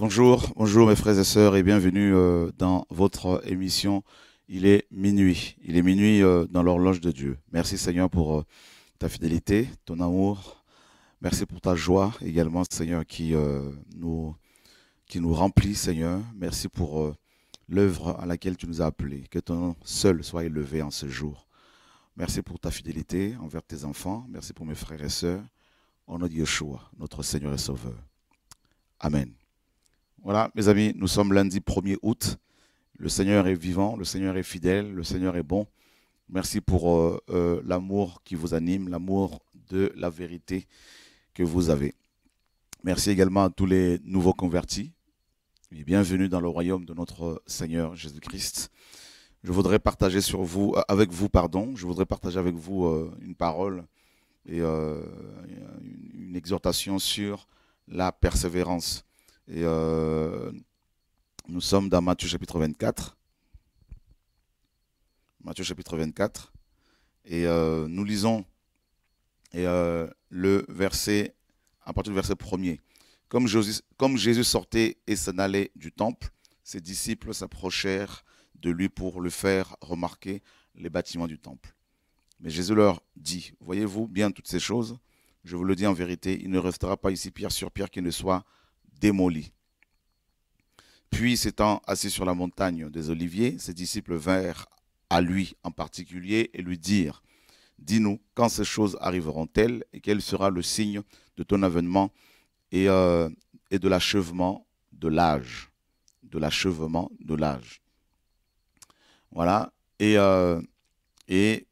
Bonjour, bonjour mes frères et sœurs et bienvenue dans votre émission. Il est minuit dans l'horloge de Dieu. Merci Seigneur pour ta fidélité, ton amour. Merci pour ta joie également Seigneur qui nous remplit Seigneur. Merci pour l'œuvre à laquelle tu nous as appelés. Que ton nom seul soit élevé en ce jour. Merci pour ta fidélité envers tes enfants. Merci pour mes frères et sœurs. Au nom de Yeshua, notre Seigneur et Sauveur. Amen. Voilà, mes amis, nous sommes lundi 1er août. Le Seigneur est vivant, le Seigneur est fidèle, le Seigneur est bon. Merci pour l'amour qui vous anime, l'amour de la vérité que vous avez. Merci également à tous les nouveaux convertis. Et bienvenue dans le royaume de notre Seigneur Jésus-Christ. Je voudrais partager avec vous une parole et une exhortation sur la persévérance. Et nous sommes dans Matthieu chapitre 24. Matthieu chapitre 24. Et nous lisons le verset, à partir du verset 1er. Comme Jésus sortait et s'en allait du temple, ses disciples s'approchèrent de lui pour lui faire remarquer les bâtiments du temple. Mais Jésus leur dit, voyez-vous bien toutes ces choses? Je vous le dis en vérité, il ne restera pas ici pierre sur pierre qui ne soit démoli. Puis, s'étant assis sur la montagne des Oliviers, ses disciples vinrent à lui en particulier et lui dirent, dis-nous, quand ces choses arriveront-elles et quel sera le signe de ton avènement et de l'achèvement de l'âge. De l'achèvement de l'âge. Voilà. Et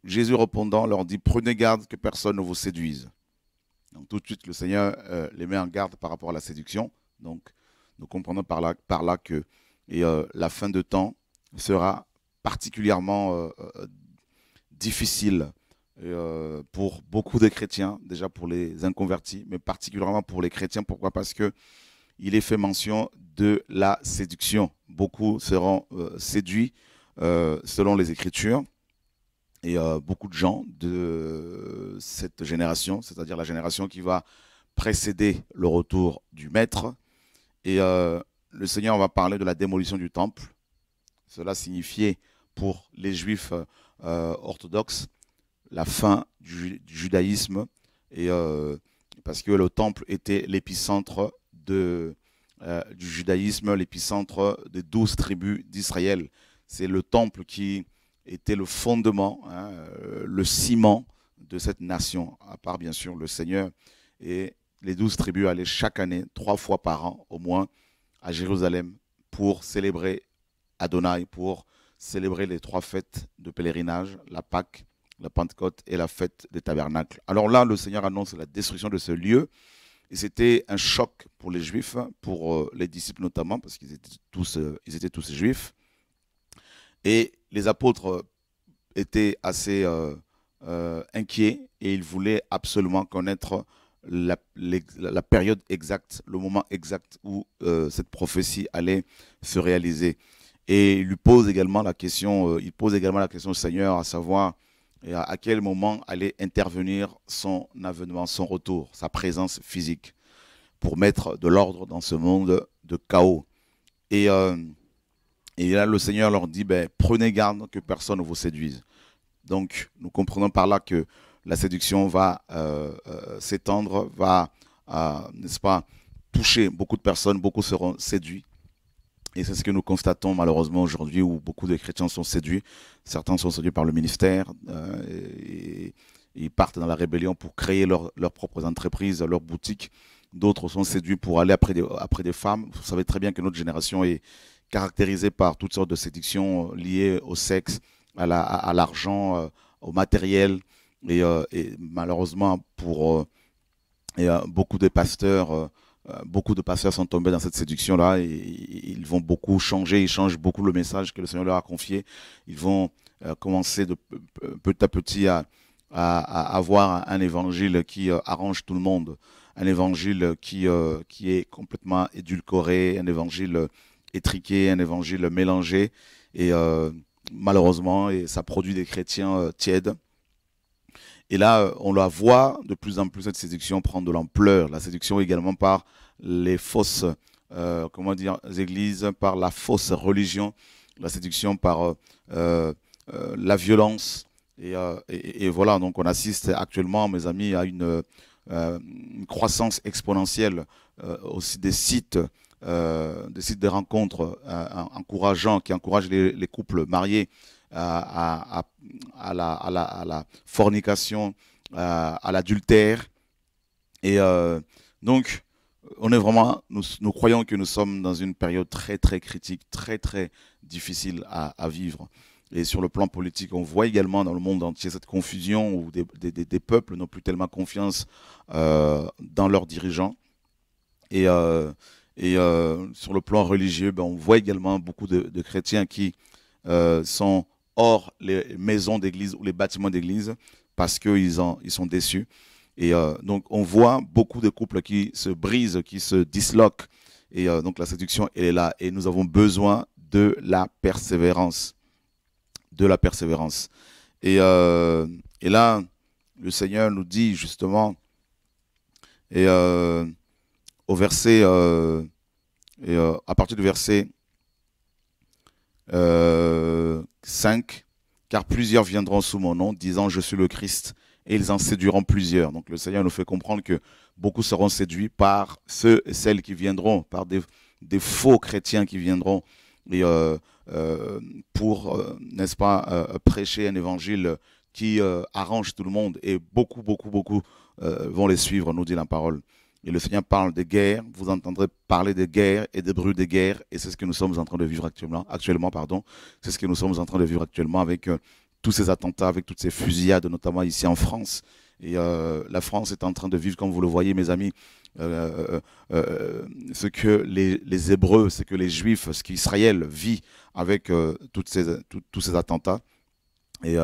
Jésus répondant leur dit, prenez garde que personne ne vous séduise. Donc tout de suite, le Seigneur les met en garde par rapport à la séduction. Donc, nous comprenons par là que la fin de temps sera particulièrement difficile pour beaucoup de chrétiens, déjà pour les inconvertis, mais particulièrement pour les chrétiens. Pourquoi? Parce qu'il est fait mention de la séduction. Beaucoup seront séduits selon les Écritures. Et beaucoup de gens de cette génération, c'est-à-dire la génération qui va précéder le retour du Maître, et le Seigneur va parler de la démolition du temple. Cela signifiait pour les Juifs orthodoxes la fin du judaïsme, et parce que le temple était l'épicentre du judaïsme, l'épicentre des 12 tribus d'Israël. C'est le temple qui était le fondement, le ciment de cette nation, à part bien sûr le Seigneur. Et les 12 tribus allaient chaque année, 3 fois par an au moins, à Jérusalem pour célébrer Adonai, pour célébrer les 3 fêtes de pèlerinage, la Pâque, la Pentecôte et la fête des tabernacles. Alors là, le Seigneur annonce la destruction de ce lieu. Et c'était un choc pour les Juifs, pour les disciples notamment, parce qu'ils étaient tous juifs. Et les apôtres étaient assez inquiets et ils voulaient absolument connaître la période exacte, le moment exact où cette prophétie allait se réaliser. Et il pose également la question au Seigneur, à savoir à quel moment allait intervenir son avènement, son retour, sa présence physique, pour mettre de l'ordre dans ce monde de chaos. Et là, le Seigneur leur dit, prenez garde que personne ne vous séduise. Donc, nous comprenons par là que la séduction va s'étendre, va, n'est-ce pas, toucher beaucoup de personnes, beaucoup seront séduits. Et c'est ce que nous constatons malheureusement aujourd'hui, où beaucoup de chrétiens sont séduits. Certains sont séduits par le ministère, et ils partent dans la rébellion pour créer leurs propres entreprises, leurs boutiques. D'autres sont séduits pour aller après des femmes. Vous savez très bien que notre génération est caractérisée par toutes sortes de séductions liées au sexe, à l'argent, au matériel. Et malheureusement, pour beaucoup de pasteurs sont tombés dans cette séduction-là. Et ils vont beaucoup changer, ils changent beaucoup le message que le Seigneur leur a confié. Ils vont commencer petit à petit à avoir un évangile qui arrange tout le monde. Un évangile qui est complètement édulcoré, un évangile étriqué, un évangile mélangé, et malheureusement, ça produit des chrétiens tièdes. Et là, on la voit de plus en plus, cette séduction prendre de l'ampleur. La séduction également par les fausses comment dire, églises, par la fausse religion, la séduction par la violence. Et voilà, donc on assiste actuellement, mes amis, à une croissance exponentielle aussi des sites de rencontres encourageants, qui encouragent les couples mariés à la fornication, à l'adultère. Et donc, on est vraiment, nous croyons que nous sommes dans une période très, très critique, très, très difficile à vivre. Et sur le plan politique, on voit également dans le monde entier cette confusion où des peuples n'ont plus tellement confiance dans leurs dirigeants. Et, sur le plan religieux, ben, on voit également beaucoup de chrétiens qui sont hors les maisons d'église ou les bâtiments d'église parce qu'ils ils sont déçus. Et donc, on voit beaucoup de couples qui se brisent, qui se disloquent. Et donc, la séduction, elle est là. Et nous avons besoin de la persévérance. De la persévérance. Et là, le Seigneur nous dit justement, et au verset, à partir du verset 5, car plusieurs viendront sous mon nom, disant je suis le Christ, et ils en séduiront plusieurs. Donc le Seigneur nous fait comprendre que beaucoup seront séduits par ceux et celles qui viendront, par des faux chrétiens qui viendront, et pour, n'est-ce pas, prêcher un évangile qui arrange tout le monde, et beaucoup vont les suivre, nous dit la parole. Et le Seigneur parle des guerres, vous entendrez parler des guerres et des bruits des guerres, et c'est ce que nous sommes en train de vivre actuellement, pardon. C'est ce que nous sommes en train de vivre actuellement avec tous ces attentats, avec toutes ces fusillades, notamment ici en France. Et la France est en train de vivre, comme vous le voyez, mes amis, ce que les Hébreux, ce que les Juifs, ce qu'Israël vit avec tous ces attentats et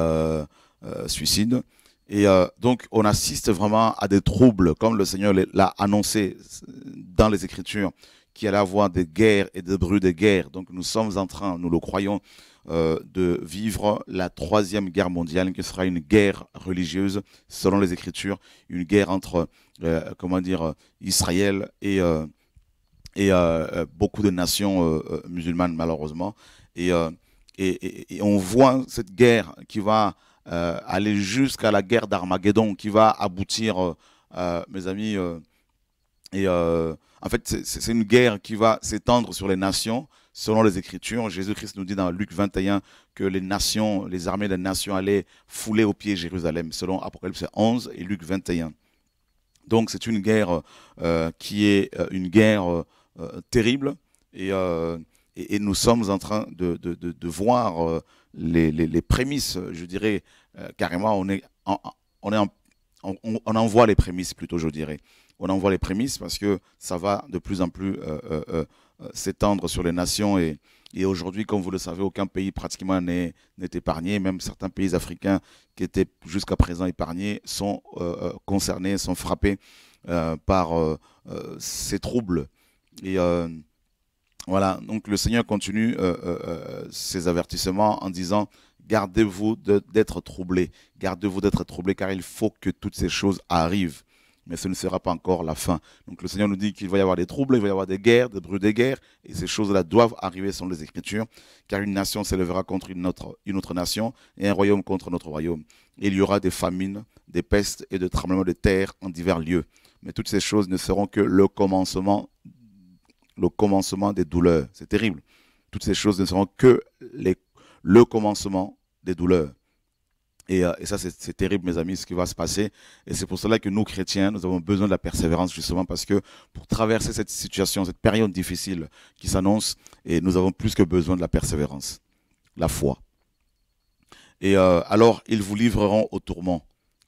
suicides. Et donc, on assiste vraiment à des troubles, comme le Seigneur l'a annoncé dans les Écritures, qu'il allait avoir des guerres et des bruits de guerre. Donc, nous sommes en train, nous le croyons, de vivre la troisième guerre mondiale, qui sera une guerre religieuse, selon les Écritures, une guerre entre, comment dire, Israël et beaucoup de nations musulmanes, malheureusement. Et on voit cette guerre qui va aller jusqu'à la guerre d'Armageddon, qui va aboutir, mes amis, en fait, c'est une guerre qui va s'étendre sur les nations, selon les Écritures. Jésus-Christ nous dit dans Luc 21 que les nations, les armées des nations allaient fouler aux pieds Jérusalem, selon Apocalypse 11 et Luc 21. Donc, c'est une guerre qui est une guerre terrible, et nous sommes en train de voir les prémices, je dirais, carrément, on en voit les prémices plutôt, je dirais. On en voit les prémices parce que ça va de plus en plus s'étendre sur les nations, et aujourd'hui, comme vous le savez, aucun pays pratiquement n'est épargné. Même certains pays africains qui étaient jusqu'à présent épargnés sont concernés, sont frappés par ces troubles. Et voilà, donc le Seigneur continue ses avertissements en disant « Gardez-vous d'être troublés, gardez-vous d'être troublés, car il faut que toutes ces choses arrivent. » Mais ce ne sera pas encore la fin. Donc le Seigneur nous dit qu'il va y avoir des troubles, il va y avoir des guerres, des bruits des guerres, et ces choses-là doivent arriver selon les Écritures, car une nation s'élèvera contre une autre nation, et un royaume contre notre royaume. Et il y aura des famines, des pestes et des tremblements de terre en divers lieux. Mais toutes ces choses ne seront que le commencement des douleurs. C'est terrible. Toutes ces choses ne seront que le commencement des douleurs. Et ça, c'est terrible, mes amis, ce qui va se passer. Et c'est pour cela que nous, chrétiens, nous avons besoin de la persévérance, justement, parce que pour traverser cette situation, cette période difficile qui s'annonce, et nous avons plus que besoin de la persévérance, la foi. Et alors, ils vous livreront au tourment,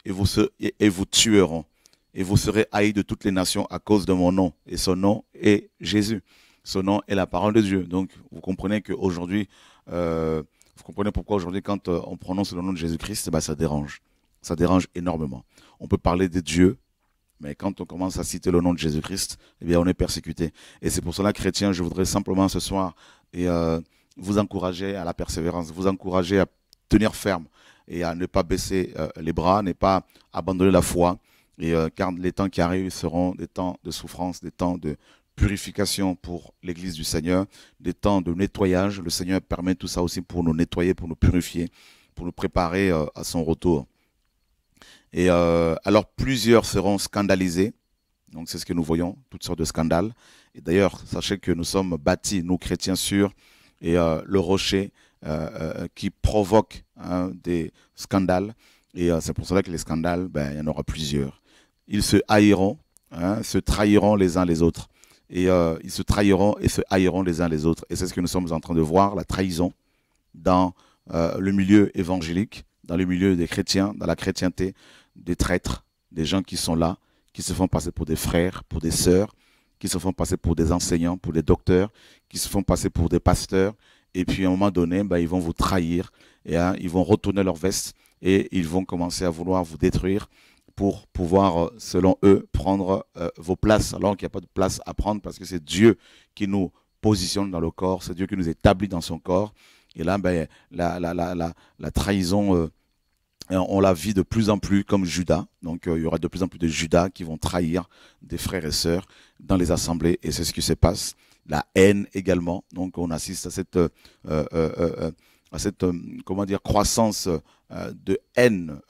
et vous tueront, et vous serez haïs de toutes les nations à cause de mon nom. Et son nom est Jésus. Son nom est la parole de Dieu. Donc, vous comprenez qu'aujourd'hui, vous comprenez pourquoi aujourd'hui, quand on prononce le nom de Jésus-Christ, bah, ça dérange. Ça dérange énormément. On peut parler de Dieu, mais quand on commence à citer le nom de Jésus-Christ, eh bien, on est persécuté. Et c'est pour cela, chrétiens, je voudrais simplement ce soir vous encourager à la persévérance, vous encourager à tenir ferme et à ne pas baisser les bras, ne pas abandonner la foi. Et car les temps qui arrivent seront des temps de souffrance, des temps de purification pour l'Église du Seigneur, des temps de nettoyage. Le Seigneur permet tout ça aussi pour nous nettoyer, pour nous purifier, pour nous préparer à son retour. Et alors plusieurs seront scandalisés. Donc c'est ce que nous voyons, toutes sortes de scandales. Et d'ailleurs, sachez que nous sommes bâtis, nous chrétiens, sur et le rocher qui provoque des scandales. Et c'est pour cela que les scandales, ben, il y en aura plusieurs. Ils se haïront, se trahiront les uns les autres. Et ils se trahiront et se haïront les uns les autres. Et c'est ce que nous sommes en train de voir, la trahison dans le milieu évangélique, dans le milieu des chrétiens, dans la chrétienté, des traîtres, des gens qui sont là, qui se font passer pour des frères, pour des sœurs, qui se font passer pour des enseignants, pour des docteurs, qui se font passer pour des pasteurs. Et puis à un moment donné, ben, ils vont vous trahir, et ils vont retourner leur veste et ils vont commencer à vouloir vous détruire pour pouvoir, selon eux, prendre vos places, alors qu'il n'y a pas de place à prendre parce que c'est Dieu qui nous positionne dans le corps, c'est Dieu qui nous établit dans son corps. Et là, ben, la trahison, on la vit de plus en plus comme Judas. Donc, il y aura de plus en plus de Judas qui vont trahir des frères et sœurs dans les assemblées. Et c'est ce qui se passe. La haine également. Donc, on assiste à cette comment dire, croissance de haine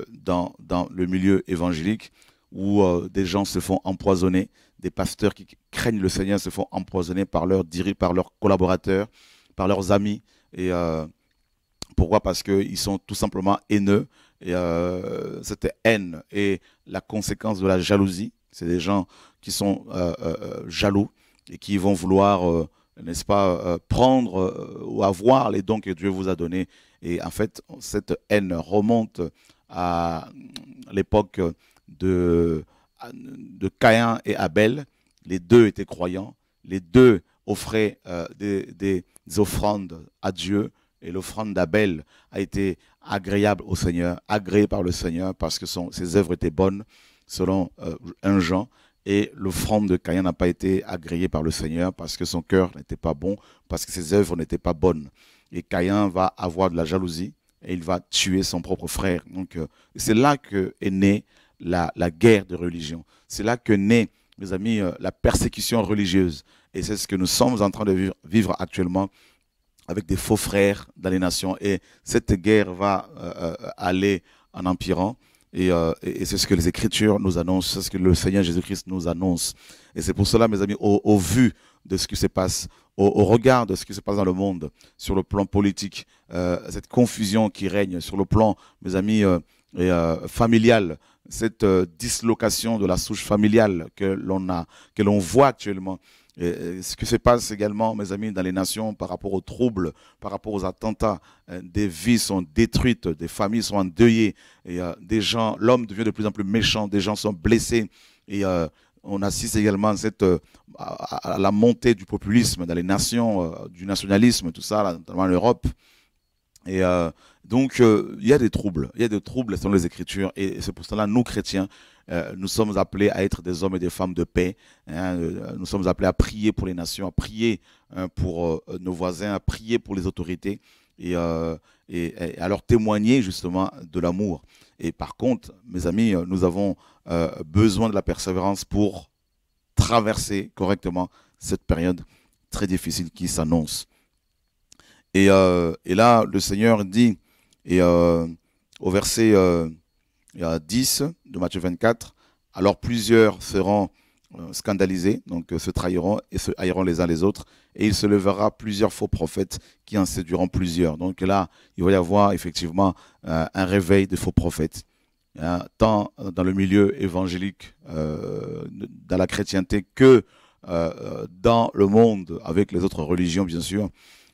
dans le milieu évangélique où des gens se font empoisonner. Des pasteurs qui craignent le Seigneur se font empoisonner par leurs collaborateurs, par leurs amis. Et pourquoi? Parce qu'ils sont tout simplement haineux. Et cette haine est la conséquence de la jalousie. C'est des gens qui sont jaloux et qui vont vouloir, n'est-ce pas, prendre ou avoir les dons que Dieu vous a donnés. Et en fait, cette haine remonte à l'époque de Caïn et Abel. Les deux étaient croyants. Les deux offraient des offrandes à Dieu. Et l'offrande d'Abel a été agréable au Seigneur, agréée par le Seigneur parce que ses œuvres étaient bonnes, selon 1 Jean. Et l'offrande de Caïn n'a pas été agréée par le Seigneur parce que son cœur n'était pas bon, parce que ses œuvres n'étaient pas bonnes. Et Caïn va avoir de la jalousie et il va tuer son propre frère. Donc c'est là qu'est née la guerre de religion. C'est là que naît, mes amis, la persécution religieuse. Et c'est ce que nous sommes en train de vivre actuellement avec des faux frères dans les nations. Et cette guerre va aller en empirant. Et c'est ce que les Écritures nous annoncent, c'est ce que le Seigneur Jésus-Christ nous annonce. Et c'est pour cela, mes amis, au vu de ce qui se passe, au regard de ce qui se passe dans le monde, sur le plan politique, cette confusion qui règne, sur le plan, mes amis, familial, cette dislocation de la souche familiale que l'on voit actuellement, et ce qui se passe également, mes amis, dans les nations par rapport aux troubles, par rapport aux attentats, des vies sont détruites, des familles sont endeuillées, et des gens, l'homme devient de plus en plus méchant, des gens sont blessés, et on assiste également à la montée du populisme dans les nations, du nationalisme, tout ça, notamment en Europe. Et donc, il y a des troubles selon les Écritures, et c'est pour cela, nous, chrétiens, nous sommes appelés à être des hommes et des femmes de paix. Nous sommes appelés à prier pour les nations, à prier pour nos voisins, à prier pour les autorités et à leur témoigner justement de l'amour. Et par contre, mes amis, nous avons besoin de la persévérance pour traverser correctement cette période très difficile qui s'annonce. Et là, le Seigneur dit, au verset 10 de Matthieu 24, alors plusieurs seront scandalisés, donc se trahiront et se haïront les uns les autres, et il se lèvera plusieurs faux prophètes qui en séduiront plusieurs. Donc là, il va y avoir effectivement un réveil des faux prophètes, tant dans le milieu évangélique, dans la chrétienté, que dans le monde avec les autres religions, bien sûr.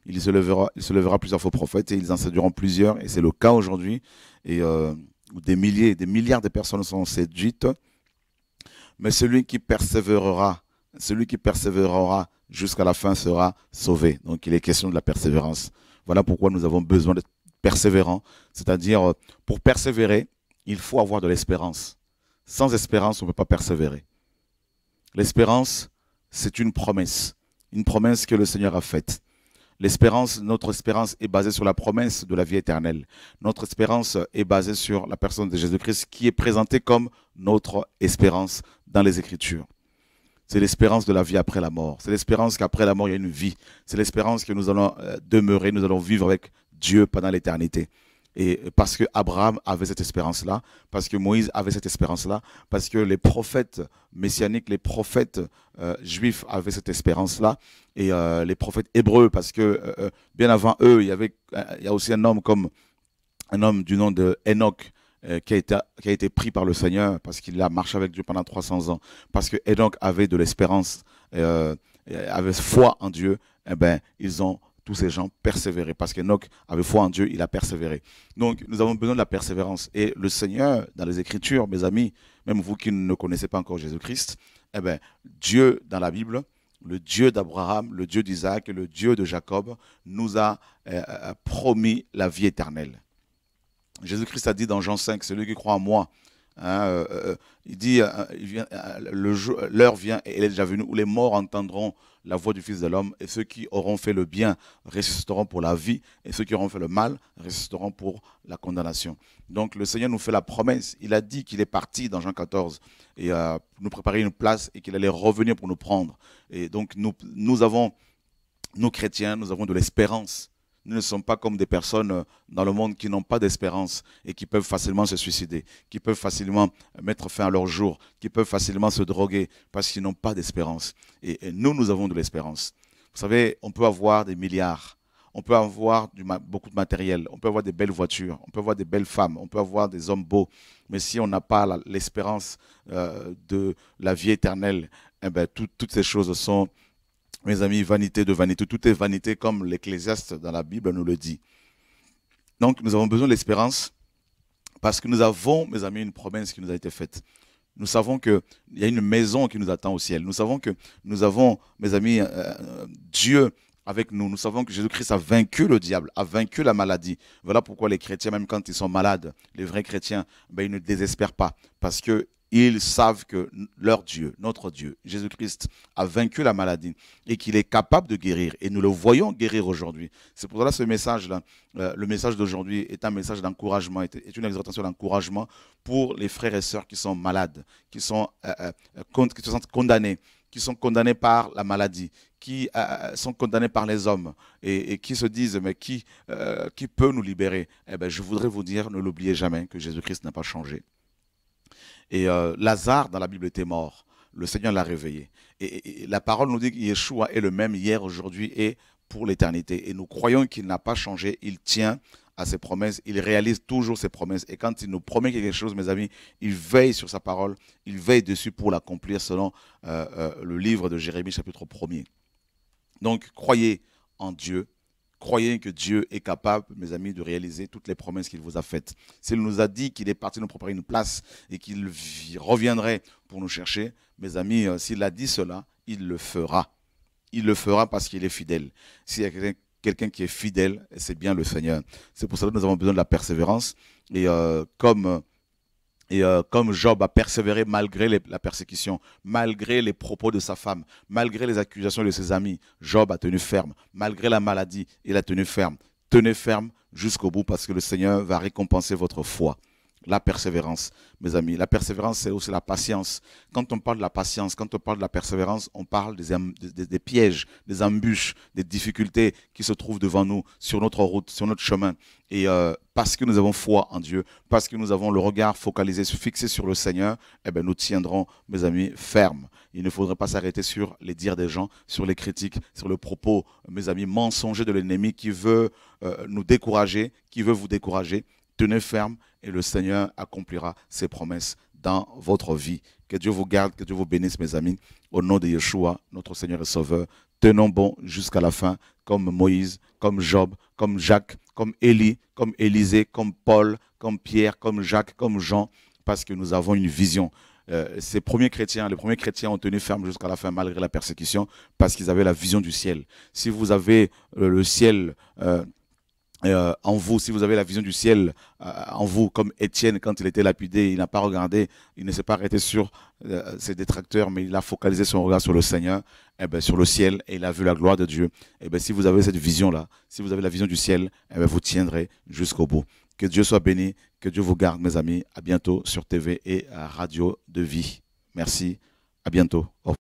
Il se lèvera plusieurs faux prophètes et ils en séduiront plusieurs, et c'est le cas aujourd'hui, et où des milliers, des milliards de personnes sont séduites. Mais celui qui persévérera jusqu'à la fin sera sauvé. Donc il est question de la persévérance. Voilà pourquoi nous avons besoin d'être persévérants. C'est-à-dire, pour persévérer, il faut avoir de l'espérance. Sans espérance, on ne peut pas persévérer. L'espérance, c'est une promesse que le Seigneur a faite. Notre espérance est basée sur la promesse de la vie éternelle. Notre espérance est basée sur la personne de Jésus-Christ qui est présentée comme notre espérance dans les Écritures. C'est l'espérance de la vie après la mort. C'est l'espérance qu'après la mort, il y a une vie. C'est l'espérance que nous allons demeurer, nous allons vivre avec Dieu pendant l'éternité. Et parce que Abraham avait cette espérance-là, parce que Moïse avait cette espérance-là, parce que les prophètes messianiques, les prophètes juifs avaient cette espérance-là, et les prophètes hébreux, parce que bien avant eux, il y a aussi un homme du nom de Enoch, qui a été pris par le Seigneur parce qu'il a marché avec Dieu pendant 300 ans, parce que Enoch avait de l'espérance, avait foi en Dieu. Eh ben, tous ces gens persévéré, parce qu'Enoch avait foi en Dieu, il a persévéré. Donc, nous avons besoin de la persévérance. Et le Seigneur, dans les Écritures, mes amis, même vous qui ne connaissez pas encore Jésus-Christ, eh ben, Dieu, dans la Bible, le Dieu d'Abraham, le Dieu d'Isaac et le Dieu de Jacob, nous a promis la vie éternelle. Jésus-Christ a dit dans Jean 5, celui qui croit en moi, hein, il dit, l'heure vient et elle est déjà venue où les morts entendront la voix du Fils de l'homme, et ceux qui auront fait le bien ressusciteront pour la vie, et ceux qui auront fait le mal ressusciteront pour la condamnation. Donc le Seigneur nous fait la promesse. Il a dit qu'il est parti dans Jean 14 et nous préparer une place et qu'il allait revenir pour nous prendre. Et donc nous chrétiens, nous avons de l'espérance. Nous ne sommes pas comme des personnes dans le monde qui n'ont pas d'espérance et qui peuvent facilement se suicider, qui peuvent facilement mettre fin à leur jour, qui peuvent facilement se droguer parce qu'ils n'ont pas d'espérance. Et nous avons de l'espérance. Vous savez, on peut avoir des milliards, on peut avoir beaucoup de matériel, on peut avoir des belles voitures, on peut avoir des belles femmes, on peut avoir des hommes beaux, mais si on n'a pas l'espérance de la vie éternelle, eh ben, toutes ces choses sont... Mes amis, vanité de vanité, tout est vanité comme l'Ecclésiaste dans la Bible nous le dit. Donc nous avons besoin de l'espérance parce que nous avons, mes amis, une promesse qui nous a été faite. Nous savons qu'il y a une maison qui nous attend au ciel. Nous savons que nous avons, mes amis, Dieu avec nous. Nous savons que Jésus-Christ a vaincu le diable, a vaincu la maladie. Voilà pourquoi les chrétiens, même quand ils sont malades, les vrais chrétiens, ben, ils ne désespèrent pas parce que ils savent que leur Dieu, notre Dieu, Jésus-Christ, a vaincu la maladie et qu'il est capable de guérir. Et nous le voyons guérir aujourd'hui. C'est pour cela que ce message-là, le message d'aujourd'hui est un message d'encouragement, est une exhortation d'encouragement pour les frères et sœurs qui sont malades, qui se sentent condamnés, qui sont condamnés par la maladie, qui sont condamnés par les hommes et qui se disent, mais qui peut nous libérer? Eh bien, je voudrais vous dire, ne l'oubliez jamais, que Jésus-Christ n'a pas changé. Et Lazare, dans la Bible, était mort. Le Seigneur l'a réveillé. Et la parole nous dit que Yeshua est le même hier, aujourd'hui et pour l'éternité. Et nous croyons qu'il n'a pas changé. Il tient à ses promesses. Il réalise toujours ses promesses. Et quand il nous promet quelque chose, mes amis, il veille sur sa parole. Il veille dessus pour l'accomplir selon le livre de Jérémie, chapitre 1er. Donc, croyez en Dieu. Croyez que Dieu est capable, mes amis, de réaliser toutes les promesses qu'il vous a faites. S'il nous a dit qu'il est parti nous préparer une place et qu'il reviendrait pour nous chercher, mes amis, s'il a dit cela, il le fera. Il le fera parce qu'il est fidèle. S'il y a quelqu'un qui est fidèle, c'est bien le Seigneur. C'est pour cela que nous avons besoin de la persévérance. Et comme Job a persévéré malgré la persécution, malgré les propos de sa femme, malgré les accusations de ses amis, Job a tenu ferme. Malgré la maladie, il a tenu ferme. Tenez ferme jusqu'au bout parce que le Seigneur va récompenser votre foi. La persévérance, mes amis. La persévérance, c'est aussi la patience. Quand on parle de la patience, quand on parle de la persévérance, on parle des pièges, des embûches, des difficultés qui se trouvent devant nous, sur notre route, sur notre chemin. Et parce que nous avons foi en Dieu, parce que nous avons le regard focalisé, fixé sur le Seigneur, eh bien, nous tiendrons, mes amis, fermes. Il ne faudrait pas s'arrêter sur les dires des gens, sur les critiques, sur le propos, mes amis, mensonger de l'ennemi qui veut nous décourager, qui veut vous décourager. Tenez ferme et le Seigneur accomplira ses promesses dans votre vie. Que Dieu vous garde, que Dieu vous bénisse, mes amis. Au nom de Yeshua, notre Seigneur et Sauveur, tenons bon jusqu'à la fin, comme Moïse, comme Job, comme Jacques, comme Élie, comme Élisée, comme Paul, comme Pierre, comme Jacques, comme Jean, parce que nous avons une vision. Les premiers chrétiens ont tenu ferme jusqu'à la fin malgré la persécution parce qu'ils avaient la vision du ciel. Si vous avez le ciel en vous, si vous avez la vision du ciel en vous, comme Étienne quand il était lapidé, il n'a pas regardé, il ne s'est pas arrêté sur ses détracteurs, mais il a focalisé son regard sur le Seigneur, et bien, sur le ciel, et il a vu la gloire de Dieu. Et bien, si vous avez cette vision-là, si vous avez la vision du ciel, et bien, vous tiendrez jusqu'au bout. Que Dieu soit béni, que Dieu vous garde, mes amis. À bientôt sur TV et à Radio de Vie. Merci, à bientôt. Au revoir.